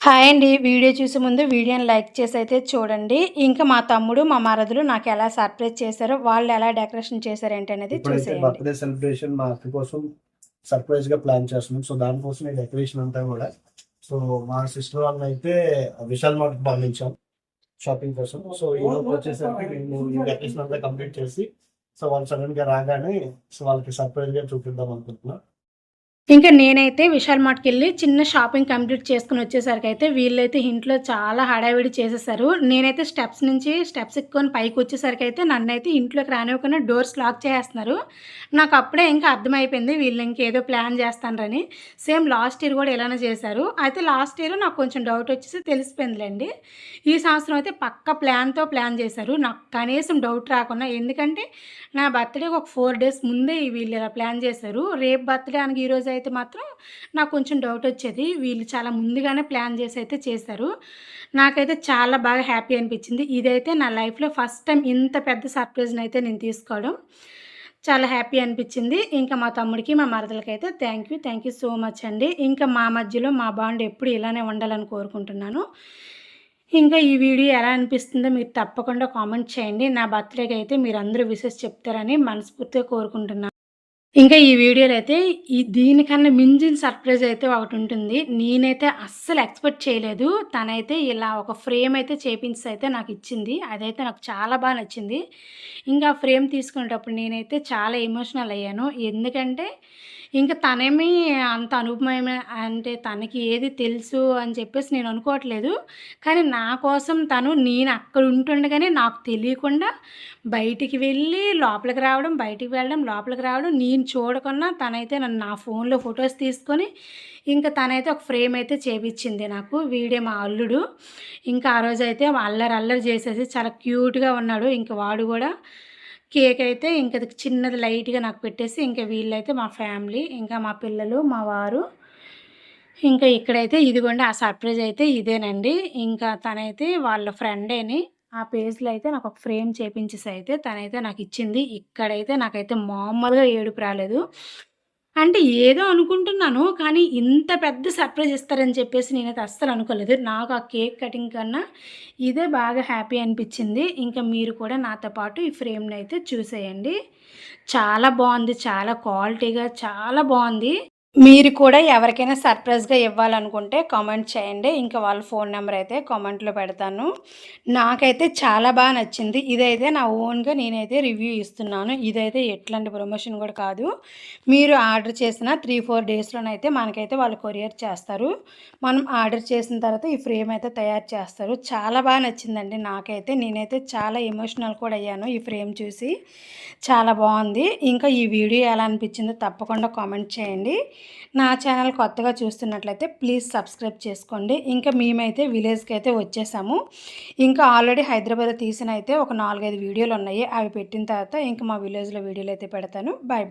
Hi అండి. Video చూసే ముందు వీడియోని లైక్ చేసి అయితే చూడండి. ఇంకా మా తమ్ముడు, మా మరదలు నాకు ఎలా సర్ప్రైజ్ చేశారో, వాళ్ళు ఎలా డెకరేషన్ చేశారు ఏంటనేది ఇప్పుడైతే చూసేయండి. బర్త్‌డే సెలబ్రేషన్ మా అక్క కోసం సర్ప్రైజ్‌గా ప్లాన్ చేస్తున్నాం. సో, దానికోసం ఈ డెకరేషన్ అంతా గూడా. సో, మా సిస్టర్ వాళ్ళనైతే విశాల్ మార్ట్‌కి పంపించాం షాపింగ్ కోసం. సో, ఈలోపు వచ్చేసరికి మేము ఈ డెకరేషన్ అంతా కంప్లీట్ చేసి, సో, వాళ్ళు సడెన్‌గా రాగానే సో, వాళ్ళకి సర్ప్రైజ్‌గా చూపిద్దాం అనుకుంటున్నా. ఇంకా నేనైతే విశాల్ మార్ట్‌కెళ్ళి చిన్న షాపింగ్ కంప్లీట్ చేసుకొని వచ్చేసరికైతే వీళ్ళైతే ఇంట్లో చాలా హడావిడి చేసేసారు. నేనైతే స్టెప్స్ ఎక్కుకొని పైకొచ్చేసరికైతే నన్నైతే ఇంట్లోకి రానివ్వకుండా డోర్స్ లాక్ చేసేస్తున్నారు. నాకు అప్పుడే ఇంకా అర్థమైపోయింది వీళ్ళు ఇంకేదో ప్లాన్ చేస్తాన్రని. సేమ్ లాస్ట్ ఇయర్ కూడా ఇలానే చేశారు. అయితే లాస్ట్ ఇయర్ నాకు కొంచెం డౌట్ వచ్చేసి తెలిసిపోయిందిలెండి. ఈ సంవత్సరం అయితే పక్కా ప్లాన్‌తో ప్లాన్ చేశారు. నాకు కనీసం డౌట్ రాకుండా ఎందుకంటే నా బర్త్‌డేకి ఒక 4 డేస్ ముందే వీళ్ళు ఇలా ప్లాన్ చేశారు. రేపు బర్త్‌డే అనగా ఈరోజు అయితే మాత్రం నాకు కొంచెం డౌట్ వచ్చేది. వీళ్ళు చాలా ముందుగానే ప్లాన్ చేసి అయితే చేశారు. నాకైతే చాలా బాగా హ్యాపీ అనిపించింది. ఇదైతే నా లైఫ్‌లో ఫస్ట్ టైం ఇంత పెద్ద సర్ప్రైజ్‌నైతే నేను తీసుకోవడం. చాలా హ్యాపీ అనిపించింది. ఇంకా మా తమ్ముడికి, మా మరదలకైతే థ్యాంక్ యూ సో మచ్ అండి. ఇంకా మా మధ్యలో మా బాండ్ ఎప్పుడు ఇలానే ఉండాలని కోరుకుంటున్నాను. ఇంకా ఈ వీడియో ఎలా అనిపిస్తుందో మీరు తప్పకుండా కామెంట్ చేయండి. నా బర్త్‌డేకి అయితే మీరందరూ విషెస్ చెప్తారని మనస్ఫూర్తిగా కోరుకుంటున్నాను. ఇంకా ఈ వీడియోలో అయితే దీనికన్నా మించిన సర్ప్రైజ్ అయితే ఒకటుంటుంది. నేనైతే అస్సలు ఎక్స్‌పెక్ట్ చేయలేదు. తనైతే ఇలా ఒక ఫ్రేమ్ అయితే చేపించి అయితే నాకిచ్చింది. అదైతే నాకు చాలా నచ్చింది. ఇంకా ఫ్రేమ్ తీసుకునేటప్పుడు నేనైతే చాలా ఎమోషనల్ అయ్యాను. ఎందుకంటే ఇంక తనేమి అంత అనుభవమే అంటే తనకి ఏది తెలుసు అని చెప్పేసి నేను అనుకోవట్లేదు. కానీ నా కోసం నేను అక్కడ ఉంటుండగానే నాకు తెలియకుండా బయటికి వెళ్ళి లోపలికి రావడం, బయటికి వెళ్ళడం, లోపలికి రావడం, నేను చూడకున్నా తనైతే నా ఫోన్‌లో ఫోటోస్ తీసుకొని ఇంకా తనైతే ఒక ఫ్రేమ్ అయితే చేపిచ్చింది నాకు. వీడే మా అల్లుడు. ఇంకా ఆ రోజైతే అల్లరి చేసేసి చాలా క్యూట్‌గా ఉన్నాడు. ఇంక వాడు గూడా కేక్ అయితే ఇంక చిన్నది లైట్‌గా నాకు పెట్టేసి ఇంక వీళ్ళైతే మా ఫ్యామిలీ, ఇంకా మా పిల్లలు, మా వారు. ఇంకా ఇక్కడైతే ఇదిగోండి ఆ సర్ప్రైజ్ అయితే ఇదేనండి. ఇంకా తనైతే వాళ్ళ ఫ్రెండేని ఆ పేజ్‌లో అయితే నాకొక ఫ్రేమ్ చేపించేసి అయితే తనైతే నాకిచ్చింది. ఇక్కడైతే నాకైతే మామూలుగా ఏడుపు రాలేదు. అంటే ఏదో అనుకుంటున్నాను. కానీ ఇంత పెద్ద సర్ప్రైజ్ ఇస్తారని చెప్పేసి నేనైతే అస్సలు అనుకోలేదు. నాకు ఆ కేక్ కటింగ్ కన్నా ఇదే బాగా హ్యాపీ అనిపిచ్చింది. ఇంకా మీరు కూడా నాతో పాటు ఈ ఫ్రేమ్‌నైతే చూసేయండి. చాలా బావుంది. చాలా క్వాలిటీగా చాలా బావుంది. మీరు కూడా ఎవరికైనా సర్ప్రైజ్‌గా ఇవ్వాలనుకుంటే కామెంట్ చేయండి. ఇంకా వాళ్ళ ఫోన్ నంబర్ అయితే కామెంట్‌లో పెడతాను. నాకైతే చాలా నచ్చింది. ఇదైతే నా ఓన్‌గా నేనైతే రివ్యూ ఇస్తున్నాను. ఇదైతే ఎట్లాంటి ప్రమోషన్ కూడా కాదు. మీరు ఆర్డర్ చేసిన 3, 4 డేస్‌లోనైతే మనకైతే వాళ్ళు కొరియర్ చేస్తారు. మనం ఆర్డర్ చేసిన తర్వాత ఈ ఫ్రేమ్ అయితే తయారు చేస్తారు. చాలా నచ్చిందండి నాకైతే. నేనైతే చాలా ఎమోషనల్ కూడా అయ్యాను ఈ ఫ్రేమ్ చూసి. చాలా బావుంది. ఇంకా ఈ వీడియో ఎలా అనిపించిందో తప్పకుండా కామెంట్ చేయండి. నా ఛానల్ కొత్తగా చూస్తున్నట్లయితే ప్లీజ్ సబ్స్క్రైబ్ చేసుకోండి. ఇంకా మేమైతే విలేజ్‌కి అయితే వచ్చేసాము. ఇంకా ఆల్రెడీ హైదరాబాద్‌లో తీసిన అయితే ఒక 4, 5 వీడియోలు ఉన్నాయి. అవి పెట్టిన తర్వాత ఇంకా మా విలేజ్‌లో వీడియోలు అయితే పెడతాను. బాయ్.